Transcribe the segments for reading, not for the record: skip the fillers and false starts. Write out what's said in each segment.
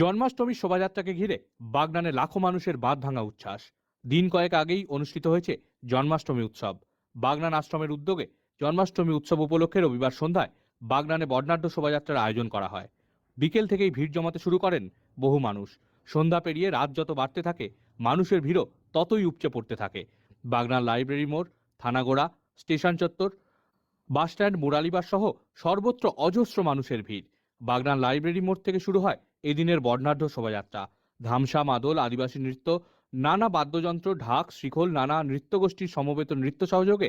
জন্মাষ্টমীর শোভাযাত্রাকে ঘিরে বাগনানে লাখো মানুষের বাঁধ ভাঙা উচ্ছ্বাস। দিন কয়েক আগেই অনুষ্ঠিত হয়েছে জন্মাষ্টমী উৎসব। বাগনান আশ্রমের উদ্যোগে জন্মাষ্টমী উৎসব উপলক্ষে রবিবার সন্ধ্যায় বাগনানে বর্ণাঢ্য শোভাযাত্রার আয়োজন করা হয়। বিকেল থেকেই ভিড় জমাতে শুরু করেন বহু মানুষ। সন্ধ্যা পেরিয়ে রাত যত বাড়তে থাকে মানুষের ভিড়ও ততই উপচে পড়তে থাকে। বাগনান লাইব্রেরি মোড়, থানাগোড়া, স্টেশন চত্বর, বাসস্ট্যান্ড, মুরালিবাস সহ সর্বত্র অজস্র মানুষের ভিড়। বাগনান লাইব্রেরি মোড় থেকে শুরু হয় এদিনের বর্ণাঢ্য শোভাযাত্রা। ধামসা, মাদল, আদিবাসী নৃত্য, নানা বাদ্যযন্ত্র, ঢাক, শিখল, নানা নৃত্যগোষ্ঠীর সমবেত নৃত্য সহযোগে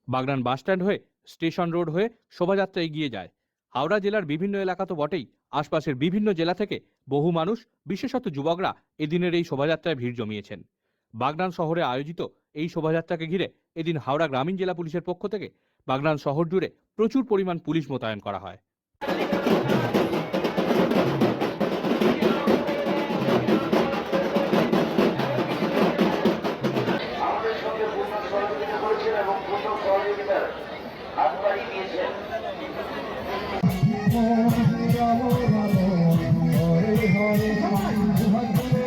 বাগনান বাসস্ট্যান্ড হয়ে স্টেশন রোড হয়ে শোভাযাত্রা এগিয়ে যায়। হাওড়া জেলার বিভিন্ন এলাকা তো বটেই, আশপাশের বিভিন্ন জেলা থেকে বহু মানুষ, বিশেষত যুবকরা এদিনের এই শোভাযাত্রায় ভিড় জমিয়েছেন। বাগনান শহরে আয়োজিত এই শোভাযাত্রাকে ঘিরে এদিন হাওড়া গ্রামীণ জেলা পুলিশের পক্ষ থেকে বাগনান শহর জুড়ে প্রচুর পরিমাণ পুলিশ মোতায়েন করা হয়। আমাদের সঙ্গে পূর্ণ সহযোগিতা করেছেন এবং পূর্ণ সহযোগিতার হাত বাড়িয়ে দিয়েছেন।